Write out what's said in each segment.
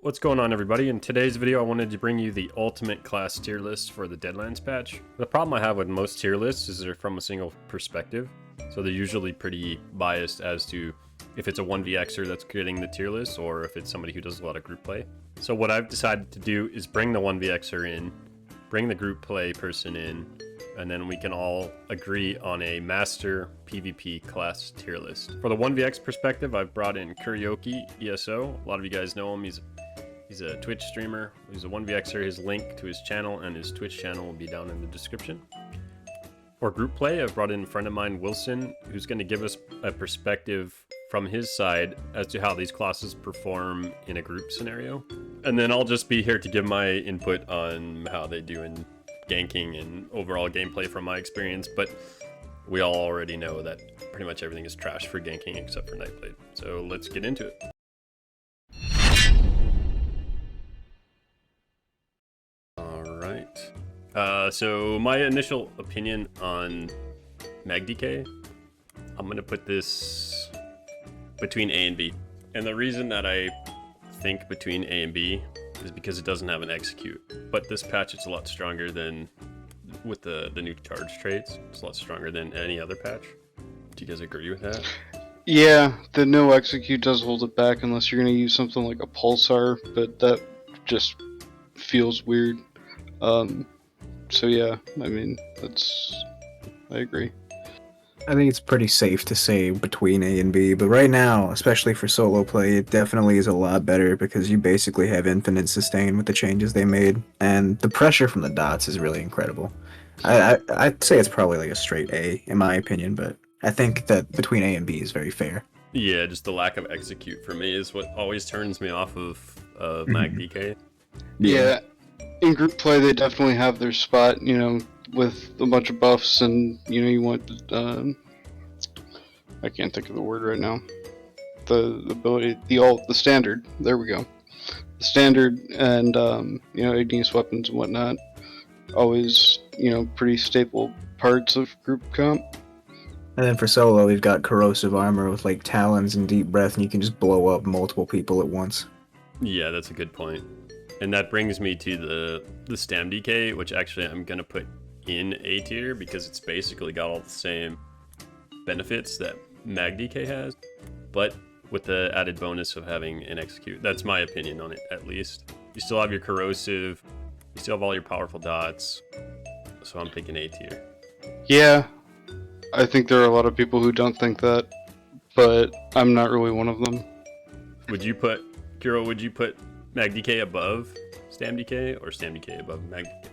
What's going on, everybody? In today's video, I wanted to bring you the ultimate class tier list for the Deadlands patch. The problem I have with most tier lists is they're from a single perspective, so they're usually pretty biased as to if it's a 1vxer that's getting the tier list or if it's somebody who does a lot of group play. So what I've decided to do is bring the 1vxer in, bring the group play person in, and then we can all agree on a master PvP class tier list. For the 1vx perspective, I've brought in Karaoke ESO. A lot of you guys know him. He's a Twitch streamer. He's a 1vxer. His link to his channel and his Twitch channel will be down in the description. For group play, I've brought in a friend of mine, Wilson, who's going to give us a perspective from his side as to how these classes perform in a group scenario. And then I'll just be here to give my input on how they do in ganking and overall gameplay from my experience, but we all already know that pretty much everything is trash for ganking except for Nightblade. So let's get into it. So my initial opinion on Magicka, I'm going to put this between A and B. And the reason that I think between A and B is because it doesn't have an execute. But this patch, it's a lot stronger than with the new charge traits. It's a lot stronger than any other patch. Do you guys agree with that? Yeah, the no execute does hold it back unless you're going to use something like a pulsar, but that just feels weird. So yeah, I mean, I agree. I think it's pretty safe to say between A and B, but right now, especially for solo play, it definitely is a lot better because you basically have infinite sustain with the changes they made, and the pressure from the dots is really incredible. I'd say it's probably like a straight A, in my opinion, but I think that between A and B is very fair. Yeah, just the lack of execute for me is what always turns me off of Magicka. Yeah, in group play they definitely have their spot, you know, with a bunch of buffs, and you know, you want I can't think of the word right now. The ability, the standard. There we go. The standard and you know, igneous weapons and whatnot. Always, you know, pretty staple parts of group comp. And then for solo, we've got corrosive armor with like talons and deep breath, and you can just blow up multiple people at once. Yeah, that's a good point. And that brings me to the Stam DK, which actually I'm going to put in A tier because it's basically got all the same benefits that Magicka has, but with the added bonus of having an execute. That's my opinion on it, at least. You still have your corrosive, you still have all your powerful dots, so I'm thinking A tier. Yeah, I think there are a lot of people who don't think that, but I'm not really one of them. Would you put, Kiro, would you put Magicka above Stam DK or Stam DK above Magicka?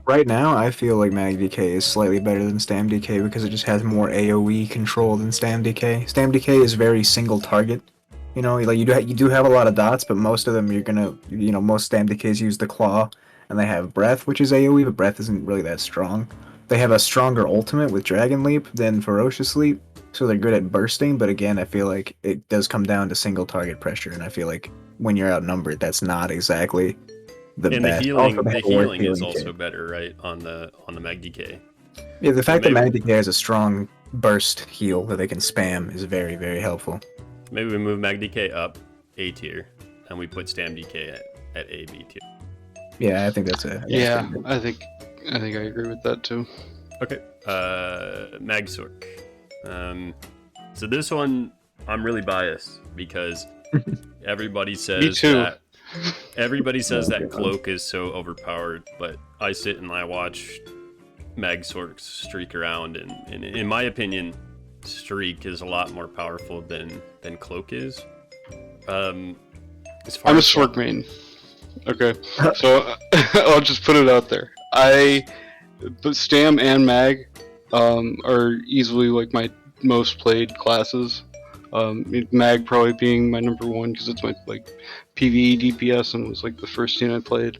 Right now, I feel like Magicka is slightly better than Stam DK because it just has more AoE control than Stam DK. Stam DK is very single target. You know, like you do have a lot of dots, but most of them you're gonna, you know, most Stam DKs use the claw, and they have breath, which is AoE, but breath isn't really that strong. They have a stronger ultimate with Dragon Leap than Ferocious Leap, so they're good at bursting, but again, I feel like it does come down to single target pressure, and I feel like when you're outnumbered, that's not exactly the and best. The healing is also better, right, on the Magicka. Yeah, the fact that Magicka has a strong burst heal that they can spam is very, very helpful. Maybe we move Magicka up A tier, and we put Stam DK at A, B tier. Yeah, I think that's it. Yeah, I think I agree with that too. Okay, Magsork. So this one, I'm really biased because everybody says Me too. that everybody says that Cloak is so overpowered, but I sit and I watch Magsork streak around, and in my opinion, Streak is a lot more powerful than Cloak is. I'm a Sork main. Okay, so I'll just put it out there. But Stam and Mag are easily like my most played classes. Mag probably being my number one because it's my like PvE DPS and was like the first scene I played.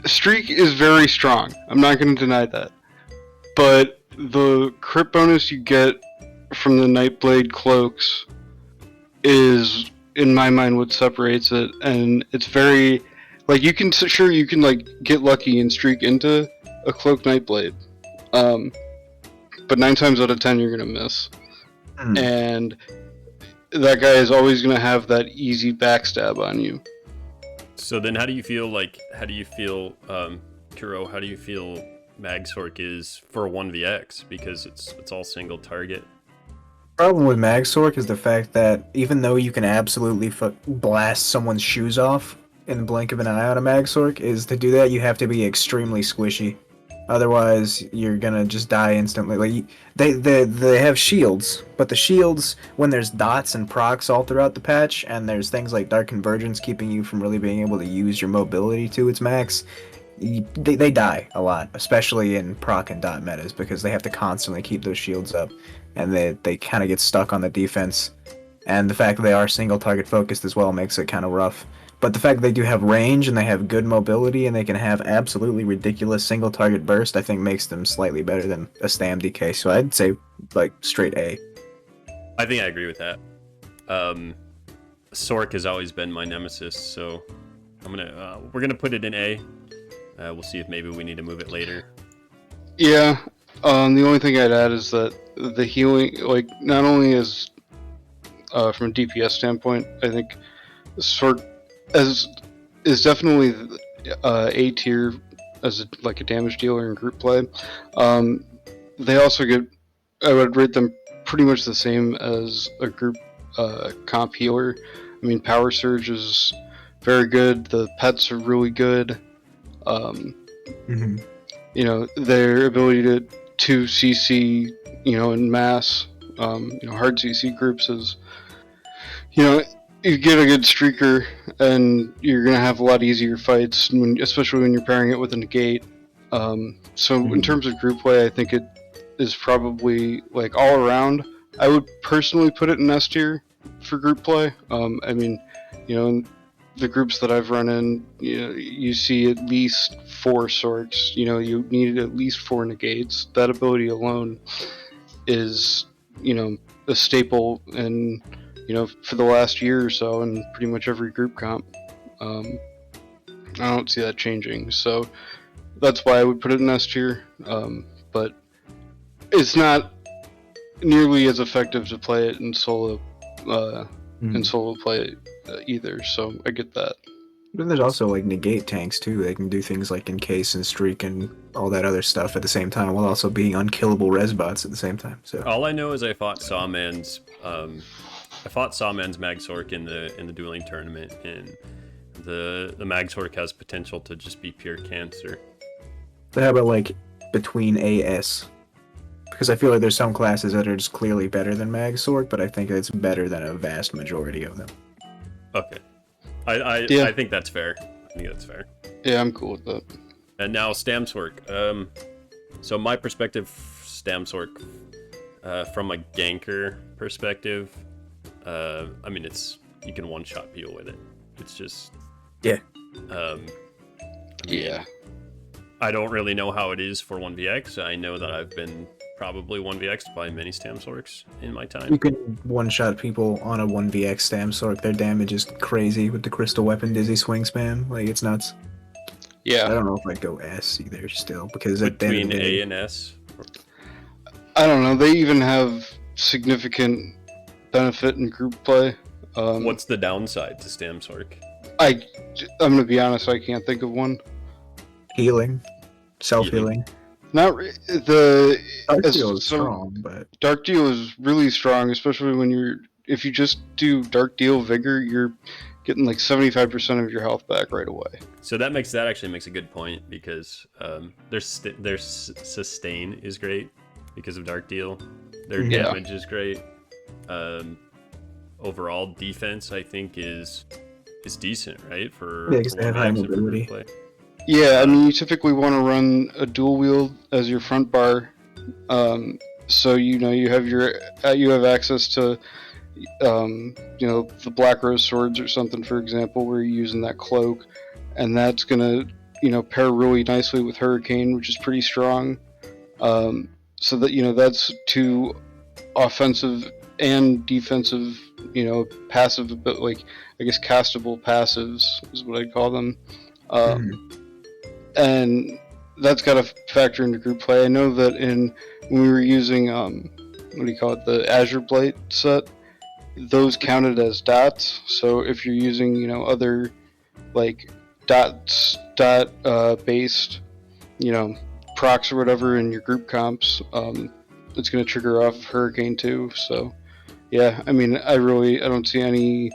Streak is very strong. I'm not going to deny that, but the crit bonus you get from the Nightblade cloaks is, in my mind, what separates it, and it's very like you can like get lucky and streak into a cloak Nightblade, but 9 times out of 10 you're gonna miss. And that guy is always going to have that easy backstab on you. So then how do you feel, Kuro, how do you feel Magsork is for 1vx? Because it's all single target. Problem with Magsork is the fact that even though you can absolutely blast someone's shoes off in the blink of an eye on a Magsork, is to do that you have to be extremely squishy. Otherwise, you're gonna just die instantly. Like they have shields, but the shields, when there's dots and procs all throughout the patch, and there's things like Dark Convergence keeping you from really being able to use your mobility to its max, they die a lot, especially in proc and dot metas, because they have to constantly keep those shields up, and they kind of get stuck on the defense. And the fact that they are single target focused as well makes it kind of rough. But the fact that they do have range and they have good mobility and they can have absolutely ridiculous single target burst, I think makes them slightly better than a Stam DK. So I'd say like straight A. I think I agree with that. Sork has always been my nemesis, so we're gonna put it in A. We'll see if maybe we need to move it later. Yeah. The only thing I'd add is that the healing, like, not only is from a DPS standpoint, I think Sork is definitely A tier as a damage dealer in group play. They also get, I would rate them pretty much the same as a group comp healer. I mean, Power Surge is very good. The pets are really good. You know, their ability to CC, you know, in mass, you know, hard CC groups is, you know, you get a good streaker and you're going to have a lot easier fights, especially when you're pairing it with a negate. So in terms of group play, I think it is probably, like, all around. I would personally put it in S tier for group play. I mean, you know, in the groups that I've run in, you know, you see at least 4 sorts. You know, you need at least 4 negates. That ability alone is, you know, a staple in, you know, for the last year or so in pretty much every group comp. I don't see that changing, so that's why I would put it in S tier. But it's not nearly as effective to play it in solo play either. So I get that. But there's also like negate tanks too. They can do things like encase and streak and all that other stuff at the same time, while also being unkillable res bots at the same time. So all I know is I fought Sawman's Magsork in the dueling tournament, and the Magsork has potential to just be pure cancer. But how about like between AS? Because I feel like there's some classes that are just clearly better than Magsork, but I think it's better than a vast majority of them. Okay. I think that's fair. Yeah, I'm cool with that. And now Stamsork. So my perspective, Stamsork, from a ganker perspective, I mean, you can one-shot peel with it. It's just... Yeah. Yeah. I don't really know how it is for 1vx. I know that I've been probably 1vx'd by many Stamsorks in my time. You can one-shot people on a 1vx Stamsork. Their damage is crazy with the Crystal Weapon Dizzy Swing Spam. Like, it's nuts. Yeah. I don't know if I'd go S either still, because between A and S? I don't know. They even have significant benefit in group play. What's the downside to Stamsork? I'm going to be honest, I can't think of one. Healing. Self-healing. Not the Dark Deal is strong, but Dark Deal is really strong, especially when if you just do Dark Deal Vigor, you're getting like 75% of your health back right away. So that actually makes a good point, because their sustain is great because of Dark Deal. Their damage is great. Overall defense, I think, is decent, right? Because they have high mobility. Play. Yeah, I mean, you typically want to run a dual wield as your front bar, so you know you have access to, you know, the Black Rose swords or something, for example, where you're using that cloak, and that's gonna, you know, pair really nicely with Hurricane, which is pretty strong. So that, you know, that's 2 offensive and defensive, you know, passive, but like I guess castable passives is what I'd call them. And that's got to factor into group play. I know that when we were using the Azure Blight set, those counted as dots. So if you're using, you know, other like based, you know, procs or whatever in your group comps, it's going to trigger off Hurricane too. So yeah, I mean, I don't see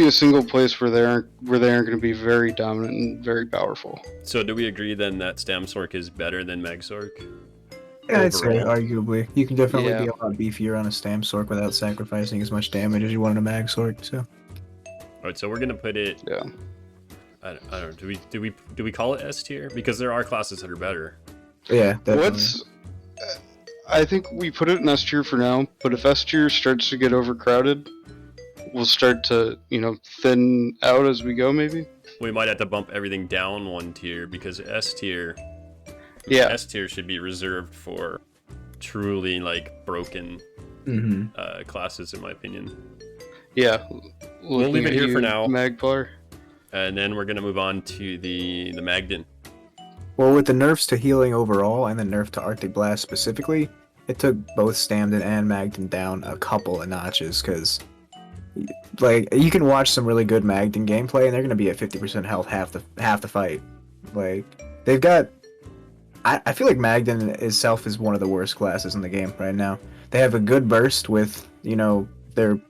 a single place where they aren't going to be very dominant and very powerful. So do we agree then that Stam Sorc is better than Mag Sorc? Yeah, I'd say Overall? arguably. You can definitely Yeah. be a lot beefier on a Stam Sorc without sacrificing as much damage as you want in a Mag Sorc. So Alright, so we're gonna put it. Yeah. I don't know. Do we call it S tier? Because there are classes that are better. yeah, definitely. I think we put it in S tier for now, but if S tier starts to get overcrowded, we'll start to, you know, thin out as we go, maybe. We might have to bump everything down one tier because S tier should be reserved for truly like broken classes, in my opinion. Yeah. We'll leave it here for now. Magplar. And then we're gonna move on to the Magden. Well, with the nerfs to healing overall and the nerf to Arctic Blast specifically, it took both Stamden and Magden down a couple of notches because, like, you can watch some really good Magden gameplay and they're gonna be at 50% health half the fight. Like, they've got. I feel like Magden itself is one of the worst classes in the game right now. They have a good burst with, you know, their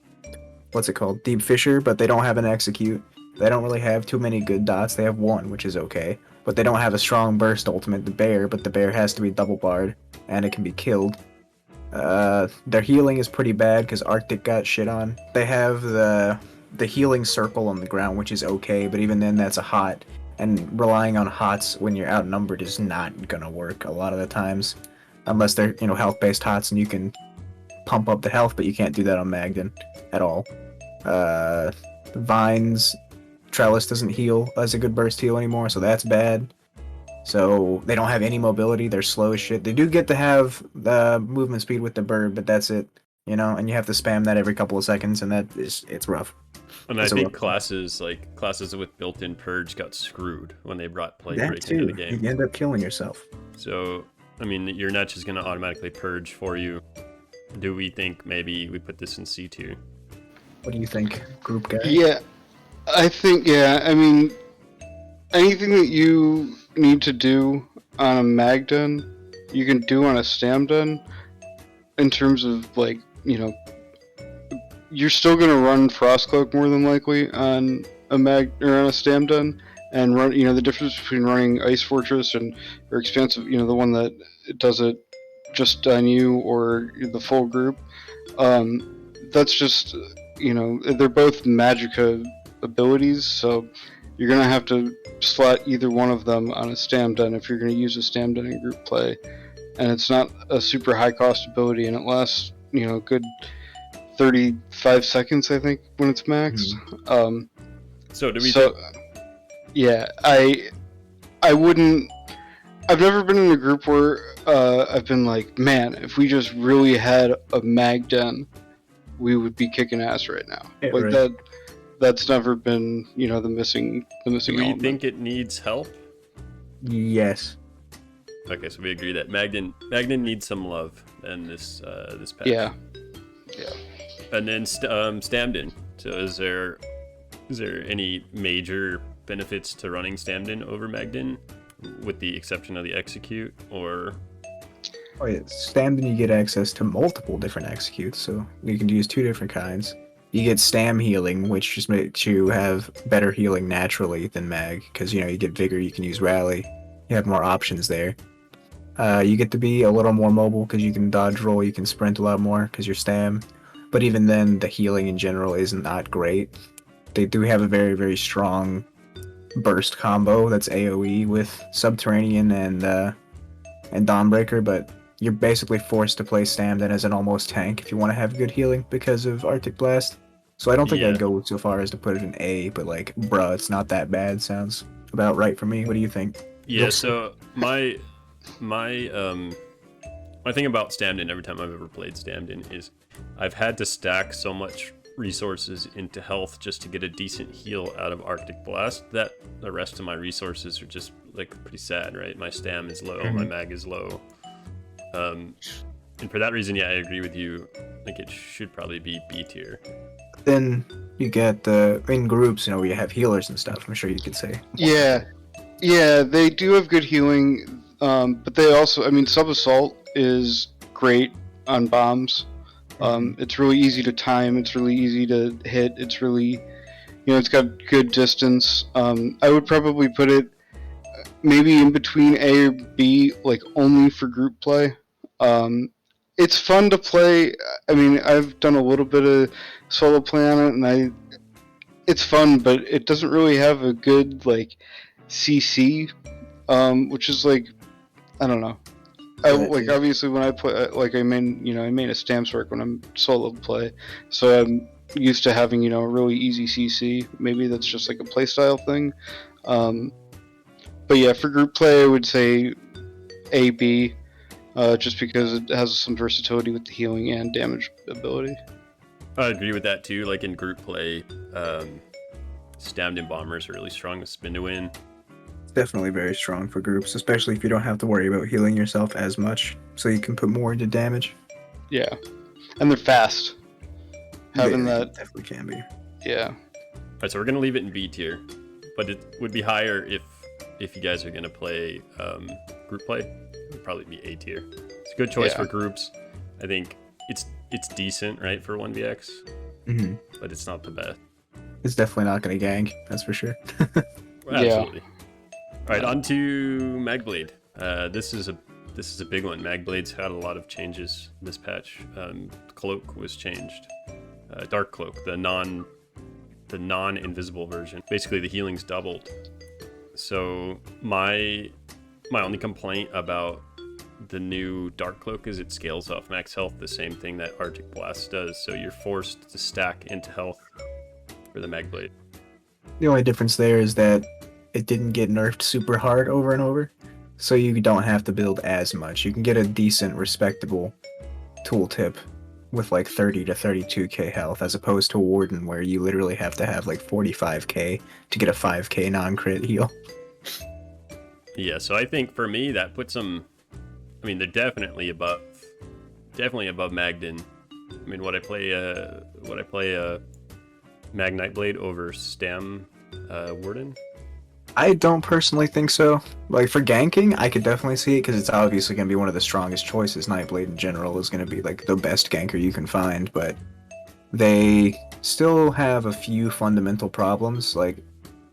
what's it called, Deep Fissure, but they don't have an execute. They don't really have too many good dots. They have one, which is okay. But they don't have a strong burst ultimate, the bear, but the bear has to be double barred, and it can be killed. Their healing is pretty bad, because Arctic got shit on. They have the healing circle on the ground, which is okay, but even then that's a hot, and relying on hots when you're outnumbered is not gonna work a lot of the times. Unless they're, you know, health-based hots, and you can pump up the health, but you can't do that on Magden at all. Vines... Trellis doesn't heal as a good burst heal anymore, so that's bad. So they don't have any mobility. They're slow as shit. They do get to have the movement speed with the bird, but that's it. You know, and you have to spam that every couple of seconds, and it's rough. And I think classes with built-in purge got screwed when they brought play break into the game. You end up killing yourself. So I mean, your Netch is gonna automatically purge for you. Do we think maybe we put this in C tier? What do you think, group guy? Yeah. I think, yeah, I mean, anything that you need to do on a Magden, you can do on a Stamden, in terms of, like, you know, you're still going to run Frostcloak more than likely on a on a Stamden, and run, you know, the difference between running Ice Fortress or Expansive, you know, the one that does it just on you or the full group, that's just, you know, they're both Magicka abilities, so you're gonna have to slot either one of them on a Stamden if you're gonna use a Stamden in group play, and it's not a super high cost ability, and it lasts, you know, a good 35 seconds, I think, when it's maxed. So do we? Yeah, I wouldn't. I've never been in a group where I've been like, man, if we just really had a Magden, we would be kicking ass right now. Yeah, like right. That's never been, you know, the missing Do we element. think it needs help? Yes. Okay, so we agree that Magden needs some love in this patch. Yeah. And then Stamden. So is there any major benefits to running Stamden over Magden, with the exception of the execute, or? Oh yeah, Stamden you get access to multiple different executes, so you can use two different kinds. You get Stam healing, which just makes you have better healing naturally than Mag, because, you know, you get Vigor, you can use Rally, you have more options there. You get to be a little more mobile because you can dodge roll, you can sprint a lot more because you're Stam. But even then, the healing in general is not great. They do have a very, very strong burst combo that's AoE with Subterranean and Dawnbreaker, but you're basically forced to play Stamden as an almost tank if you want to have good healing because of Arctic Blast. So I don't think I'd go so far as to put it in A, but like, bruh, it's not that bad. Sounds about right for me. What do you think? Yeah, so my thing about Stamden every time I've ever played Stamden is I've had to stack so much resources into health just to get a decent heal out of Arctic Blast that the rest of my resources are just like pretty sad, right? My Stam is low, my Mag is low. And for that reason, yeah, I agree with you. I think it should probably be B tier. Then you get the in groups, where you have healers and stuff. I'm sure you could say. Yeah, yeah, they do have good healing, but they also, I mean, Sub Assault is great on bombs. It's really easy to time. It's really easy to hit. It's really, it's got good distance. I would probably put it maybe in between A or B, like only for group play. It's fun to play. I mean, I've done a little bit of solo play on it, and it's fun, but it doesn't really have a good like CC, which is like, I don't know. Like obviously when I play, like I main a Stamps work when I'm solo play, so I'm used to having a really easy CC. Maybe that's just like a playstyle thing. But yeah, for group play, I would say A B, just because it has some versatility with the healing and damage ability. I agree with that too. Like in group play, Stammed and Bombers are really strong with spin to win. It's definitely very strong for groups, especially if you don't have to worry about healing yourself as much, so you can put more into damage. Yeah, and they're fast. Having that definitely can be. Yeah. Alright, so we're gonna leave it in B tier, but it would be higher if you guys are gonna play group play. It would probably be A tier. It's a good choice for groups. I think it's decent, right, for 1vx, but it's not the best. It's definitely not going to gank, that's for sure. Absolutely. All right, on to Magblade. This is a big one. Magblade's had a lot of changes this patch. Cloak was changed. Dark Cloak, the non-invisible version. Basically, the healing's doubled. So my only complaint about the new Dark Cloak is it scales off max health, the same thing that Arctic Blast does. So you're forced to stack into health for the Magblade. The only difference there is that it didn't get nerfed super hard over and over, so you don't have to build as much. You can get a decent, respectable tooltip with like 30 to 32k health, as opposed to a Warden where you literally have to have like 45k to get a 5k non-crit heal. Yeah, so I think for me that puts them. I mean, they're definitely above Magden. I mean, would I play Mag Nightblade over Stam Warden? I don't personally think so. Like, for ganking, I could definitely see it, because it's obviously going to be one of the strongest choices. Nightblade in general is going to be, like, the best ganker you can find, but they still have a few fundamental problems. Like,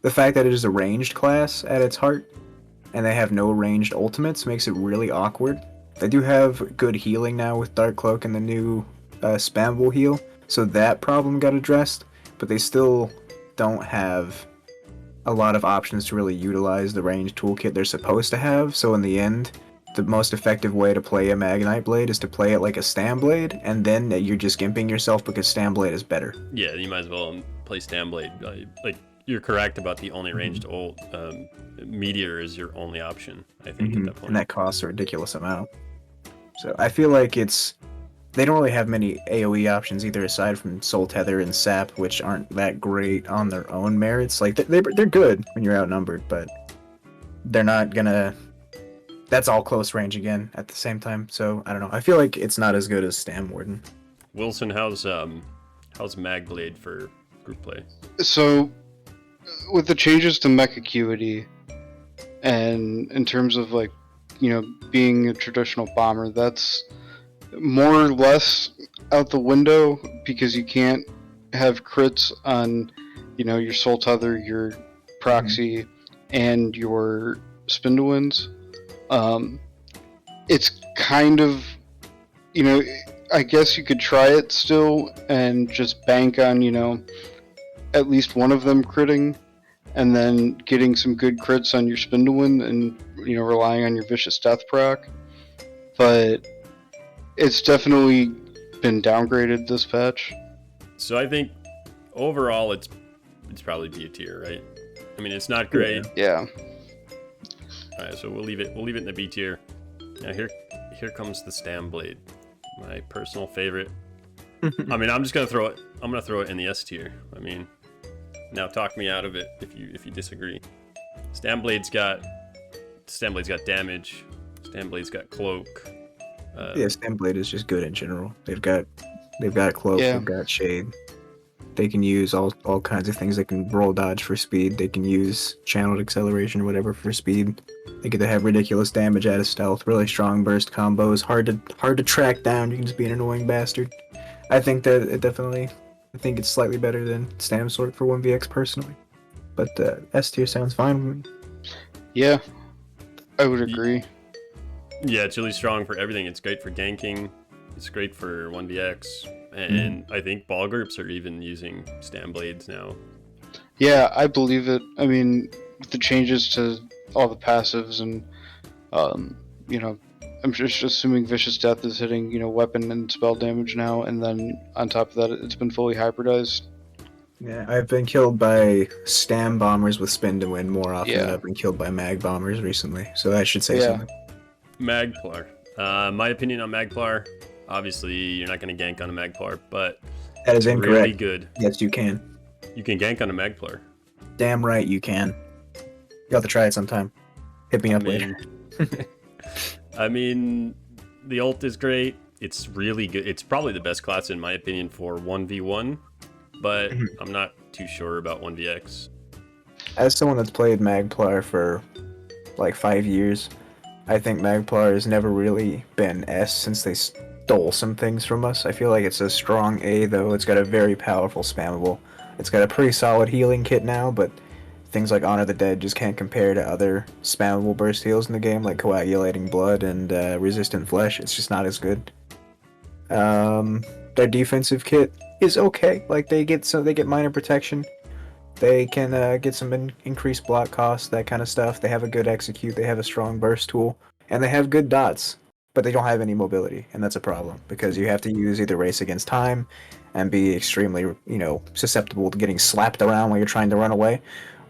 the fact that it is a ranged class at its heart, and they have no ranged ultimates, makes it really awkward. They do have good healing now with Dark Cloak and the new spammable heal, so that problem got addressed, but they still don't have a lot of options to really utilize the ranged toolkit they're supposed to have. So in the end, the most effective way to play a Mag Nightblade is to play it like a Stamblade, and then you're just gimping yourself because Stamblade is better. Yeah, you might as well play Stamblade. Like, you're correct about the only ranged ult. Meteor is your only option, I think, at that point. And that costs a ridiculous amount. So I feel like they don't really have many AoE options either, aside from Soul Tether and Sap, which aren't that great on their own merits. Like, they're good when you're outnumbered, but they're not gonna... That's all close range again at the same time, so I don't know. I feel like it's not as good as Stam Warden. Wilson, how's Magblade for group play? So, with the changes to mech acuity, and in terms of like, being a traditional bomber, that's more or less out the window, because you can't have crits on, your Soul Tether, your Proxy, and your Spindle Winds. It's kind of, I guess you could try it still and just bank on, at least one of them critting, and then getting some good crits on your Spindlewind and, relying on your Vicious Death proc. But it's definitely been downgraded this patch. So I think overall it's probably B tier, right? I mean, it's not great. Yeah. Alright, so we'll leave it in the B tier. Now here comes the Stamblade, my personal favorite. I mean, I'm gonna throw it in the S tier. I mean, now talk me out of it if you disagree. Stamblade's got damage. Stamblade's got cloak. Yeah, Stamblade is just good in general. They've got cloak, Yeah. they've got shade. They can use all kinds of things. They can roll dodge for speed. They can use channeled acceleration or whatever for speed. They get to have ridiculous damage out of stealth. Really strong burst combos. Hard to track down. You can just be an annoying bastard. I think that it definitely. I think it's slightly better than Stam Sword for 1vx personally. But S tier sounds fine with me. Yeah, I would agree. Yeah, it's really strong for everything. It's great for ganking. It's great for 1vx. And I think ball groups are even using Stam Blades now. Yeah, I believe it. I mean, with the changes to all the passives and, you know, I'm just assuming Vicious Death is hitting, you know, weapon and spell damage now, and then on top of that, it's been fully hybridized. Yeah, I've been killed by Stam bombers with spin to win more often than Yeah. I've been killed by Mag bombers recently. So that should say Yeah. something. Magplar. My opinion on Magplar, obviously you're not going to gank on a Magplar, but That is it's incorrect. really good. Yes, you can. You can gank on a Magplar. Damn right you can. You'll have to try it sometime. Hit me up later. I mean, the ult is great. It's really good. It's probably the best class in my opinion for 1v1, but I'm not too sure about 1vx. As someone that's played Magplar for like 5 years, I think Magplar has never really been S since they stole some things from us. I feel like it's a strong A though. It's got a very powerful spammable. It's got a pretty solid healing kit now, but things like Honor the Dead just can't compare to other spammable burst heals in the game, like Coagulating Blood and Resistant Flesh. It's just not as good. Their defensive kit is okay. Like they get minor protection. They can get some increased block costs, that kind of stuff. They have a good execute. They have a strong burst tool, and they have good dots. But they don't have any mobility, and that's a problem because you have to use either Race Against Time and be extremely, you know, susceptible to getting slapped around while you're trying to run away,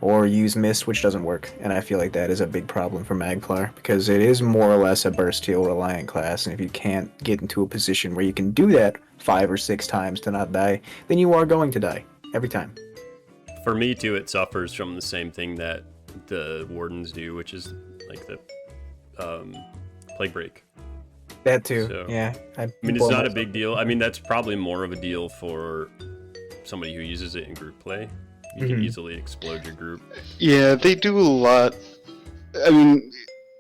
or use Mist, which doesn't work. And I feel like that is a big problem for Magplar because it is more or less a burst heal reliant class, and if you can't get into a position where you can do that 5 or 6 times to not die, then you are going to die every time. For me too, it suffers from the same thing that the Wardens do, which is like the Plague Break. That too, So, yeah. I mean, it's not a big deal. I mean, that's probably more of a deal for somebody who uses it in group play. You can easily explode your group. Yeah, they do a lot. I mean,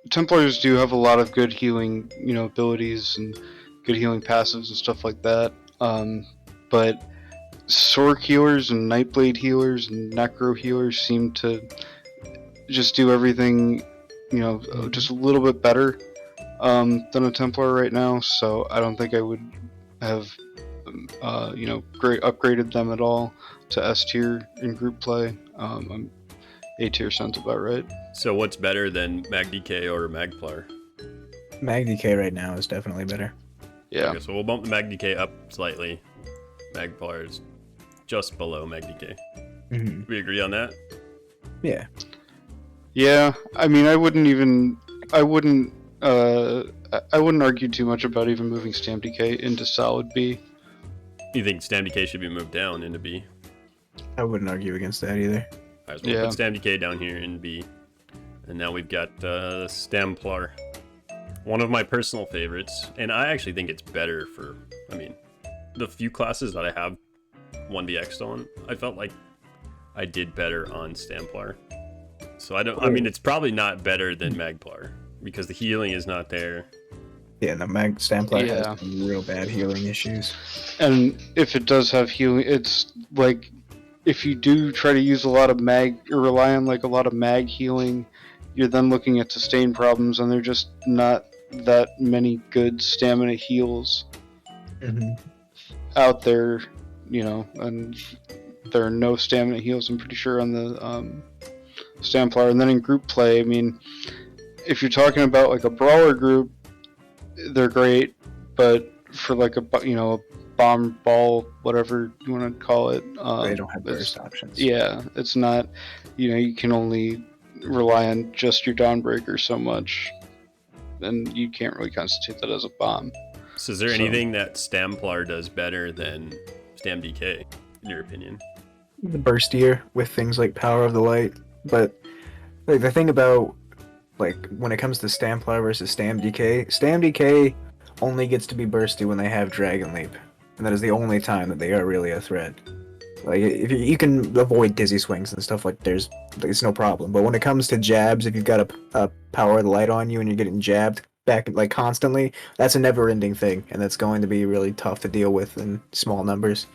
Templars do have a lot of good healing, you know, abilities and good healing passives and stuff like that. But Sorc healers and Nightblade healers and Necro healers seem to just do everything, you know, just a little bit better than a Templar right now. So I don't think I would have, you know, upgraded them at all to S tier in group play. I'm A tier sounds about right. So what's better than MagDK or Magplar? MagDK right now is definitely better. Yeah. Okay, so we'll bump the MagDK up slightly. Magplar is just below MagDK. We agree on that? Yeah. Yeah. I mean, I wouldn't argue too much about even moving Stam DK into solid B. You think StamDK should be moved down into B? I wouldn't argue against that either. Alright, so we'll put StamDK down here in B. And now we've got Stamplar. One of my personal favorites, and I actually think it's better for, I mean, the few classes that I have 1vx'd on, I felt like I did better on Stamplar. So I mean, it's probably not better than Magplar, because the healing is not there. Yeah, no, Stamplar has some real bad healing issues. And if it does have healing, it's like, if you do try to use a lot of mag, or rely on like a lot of mag healing, you're then looking at sustain problems, and they're just not that many good stamina heals out there, you know, and there are no stamina heals, I'm pretty sure, on the Stamplar. And then in group play, I mean, if you're talking about like a brawler group, they're great, but for like a, you know, a bomb ball, whatever you want to call it, they don't have burst options. Yeah, it's not, you know, you can only rely on just your Dawnbreaker so much, and you can't really constitute that as a bomb. So is there anything that Stamplar does better than StamDK, in your opinion? The burstier with things like Power of the Light, but like the thing about, like, when it comes to Stamplar versus StamDK, StamDK only gets to be bursty when they have Dragon Leap, and that is the only time that they are really a threat. Like if you can avoid dizzy swings and stuff, like there's no problem. But when it comes to jabs, if you've got a power of the light on you and you're getting jabbed back like constantly, that's a never-ending thing, and that's going to be really tough to deal with in small numbers.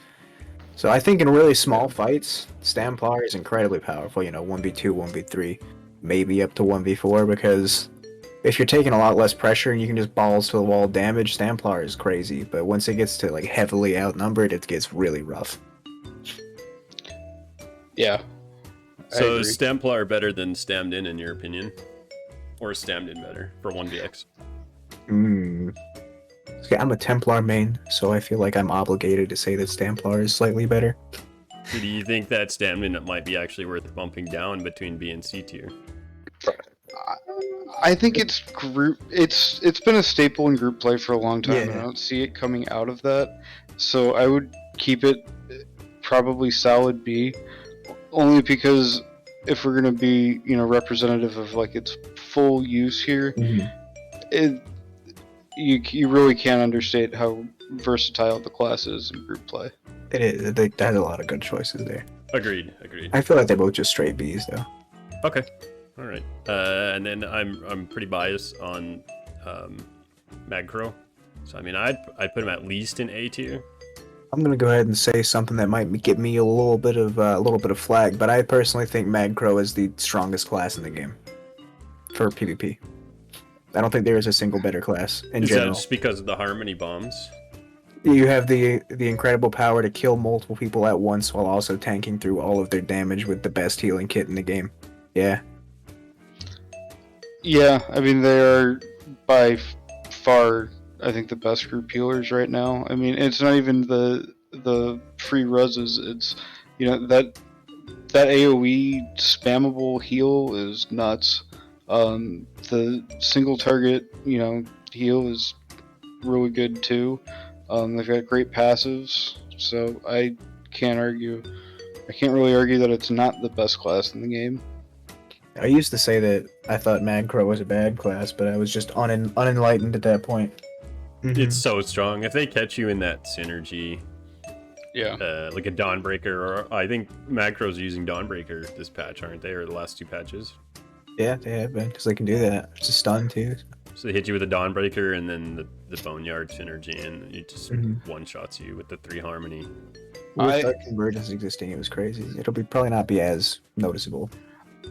So I think in really small fights, Stamplar is incredibly powerful. 1v2, 1v3, maybe up to 1v4, because if you're taking a lot less pressure and you can just balls to the wall damage, Stamplar is crazy. But once it gets to like heavily outnumbered, it gets really rough. Yeah. So is Stamplar better than Stammed In your opinion? Or is Stammed In better for 1vx? Okay, I'm a Templar main, so I feel like I'm obligated to say that Stamplar is slightly better. Do you think that Stammed In might be actually worth bumping down between B and C tier? I think it's been a staple in group play for a long time, and Yeah. I don't see it coming out of that. So I would keep it probably solid B, only because if we're gonna be representative of like its full use here, you really can't understate how versatile the class is in group play. It is. They had a lot of good choices there. Agreed. I feel like they're both just straight Bs though. Okay. All right. And then I'm pretty biased on Magcro. So I mean I'd put him at least in A tier. I'm gonna go ahead and say something that might get me a little bit of flag, but I personally think Magcro is the strongest class in the game for PvP. I don't think there is a single better class in Is general. that just because of the harmony bombs? You have the incredible power to kill multiple people at once while also tanking through all of their damage with the best healing kit in the game. Yeah. Yeah, I mean they are by far, I think, the best group healers right now. I mean, it's not even the free reses. It's that AOE spammable heal is nuts. The single target heal is really good too. They've got great passives, so I can't really argue that it's not the best class in the game. I used to say that I thought Magcro was a bad class, but I was just unenlightened at that point. It's so strong. If they catch you in that synergy, Yeah. like a Dawnbreaker, or I think Magcro's using Dawnbreaker this patch, aren't they, or the last two patches? Yeah, they have been, because they can do that. It's a stun too. So they hit you with a Dawnbreaker and then the Boneyard synergy, and it just one-shots you with the 3 harmony. With Dark Convergence existing, it was crazy. It'll probably not be as noticeable.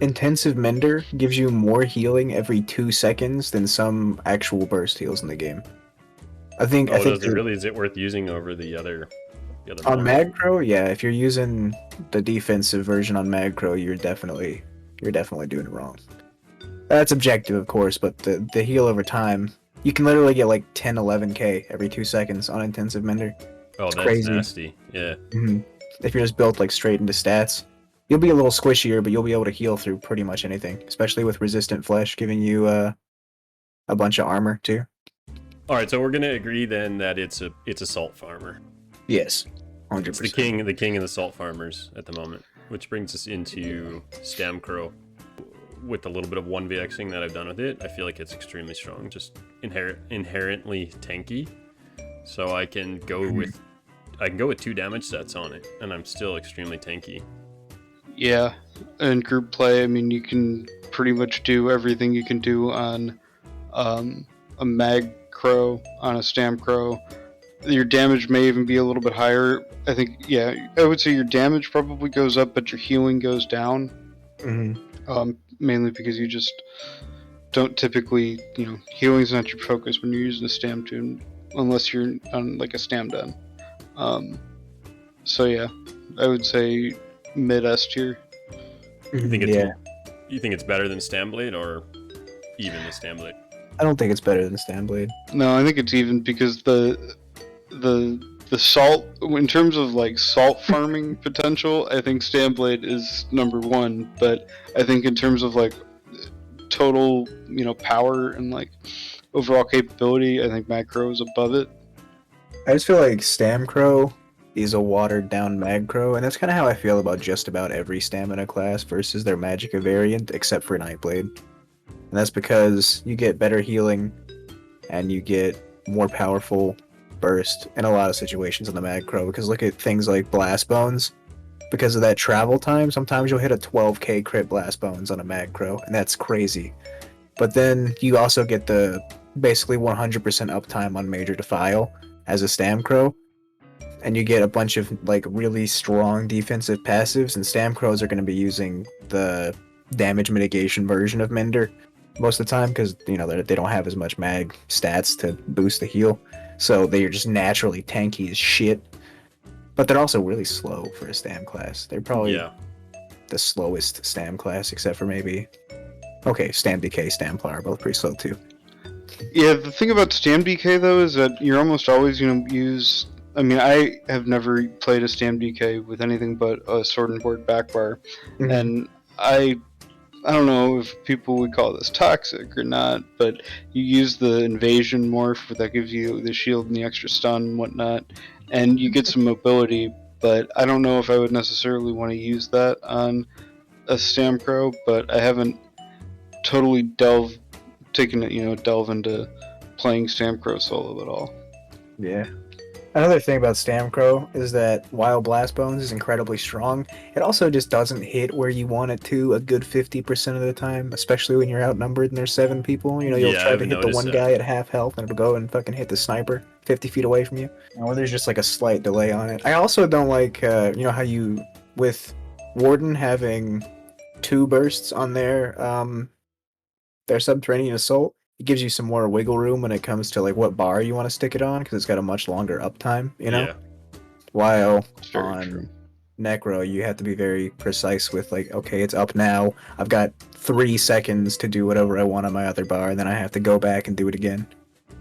Intensive Mender gives you more healing every 2 seconds than some actual burst heals in the game. I think Does it really? Is it worth using over the other on Magcro? Yeah, if you're using the defensive version on Magcro, you're definitely doing it wrong. That's objective, of course, but the heal over time, you can literally get like 10, 11k every 2 seconds on Intensive Mender. Oh, that's crazy. Nasty. Yeah. If you're just built like straight into stats, you'll be a little squishier, but you'll be able to heal through pretty much anything, especially with Resistant Flesh giving you a bunch of armor too. All right, so we're gonna agree then that it's a salt farmer. Yes, 100%. It's the king of the salt farmers at the moment, which brings us into Stamcro. With a little bit of 1vxing that I've done with it, I feel like it's extremely strong, just inherently tanky. So I can go with 2 damage sets on it, and I'm still extremely tanky. Yeah, in group play, I mean, you can pretty much do everything you can do on a Magcro, on a Stamcro. Your damage may even be a little bit higher. I think, yeah, I would say your damage probably goes up, but your healing goes down. Mainly because you just don't typically, healing's not your focus when you're using a Stam tune, unless you're on like a Stam den. So yeah, I would say mid S tier. You think it's better than Stamblade or even the Stamblade? I don't think it's better than Stamblade. No, I think it's even because the salt, in terms of like salt farming potential, I think Stamblade is number 1, but I think in terms of like total, power and like overall capability, I think Magcro is above it. I just feel like Stamcro is a watered down Magcro, and that's kind of how I feel about just about every stamina class versus their Magicka variant, except for Nightblade. And that's because you get better healing, and you get more powerful burst in a lot of situations on the Mag Crow, because look at things like Blast Bones. Because of that travel time, sometimes you'll hit a 12k crit Blast Bones on a Mag Crow, and that's crazy. But then you also get the basically 100% uptime on Major Defile as a Stam Crow, and you get a bunch of like really strong defensive passives, and Stam Crows are going to be using the damage mitigation version of Mender most of the time, because you know they don't have as much mag stats to boost the heal, so they are just naturally tanky as shit. But they're also really slow for a Stam class. They're probably the slowest Stam class, except for maybe Stam DK, Stam Templar are both pretty slow too. Yeah, the thing about Stam DK though is that you're almost always going to use. I mean, I have never played a Stam DK with anything but a sword and board backbar, and I don't know if people would call this toxic or not, but you use the invasion morph that gives you the shield and the extra stun and whatnot, and you get some mobility, but I don't know if I would necessarily want to use that on a Stam Crow, but I haven't totally delve into playing Stam Crow solo at all. Yeah. Another thing about Stam Crow is that while Blast Bones is incredibly strong, it also just doesn't hit where you want it to a good 50% of the time, especially when you're outnumbered and there's 7 people. You know, you'll try to hit the one guy at half health and it'll go and fucking hit the sniper 50 feet away from you. Or there's just like a slight delay on it. I also don't like, you know how you, with Warden having 2 bursts on their Subterranean Assault, it gives you some more wiggle room when it comes to like what bar you want to stick it on, because it's got a much longer uptime, you know? Yeah. While on Necro, you have to be very precise with like, okay, it's up now. I've got 3 seconds to do whatever I want on my other bar, and then I have to go back and do it again.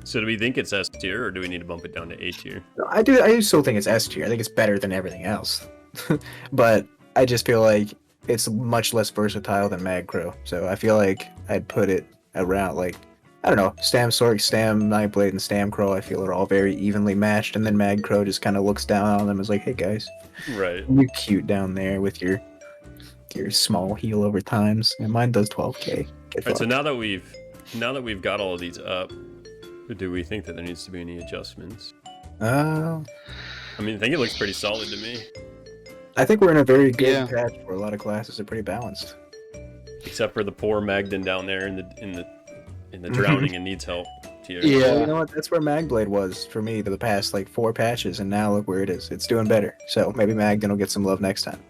So do we think it's S tier, or do we need to bump it down to A tier? I do still think it's S tier. I think it's better than everything else. But I just feel like it's much less versatile than Mag Crow. So I feel like I'd put it around like, I don't know, Stam Sork, Stam Nightblade, and Stam Crow I feel are all very evenly matched, and then Mag Crow just kind of looks down on them as like, hey guys, right, you're cute down there with your small heal over times, and mine does 12k. Right, so now that we've got all of these up, do we think that there needs to be any adjustments? I mean, I think it looks pretty solid to me. I think we're in a very good patch where a lot of classes are pretty balanced. Except for the poor Magden down there in the drowning and needs help tier. Yeah, well, you know what? That's where Magblade was for me for the past like 4 patches, and now look where it is. It's doing better. So maybe Magden will get some love next time.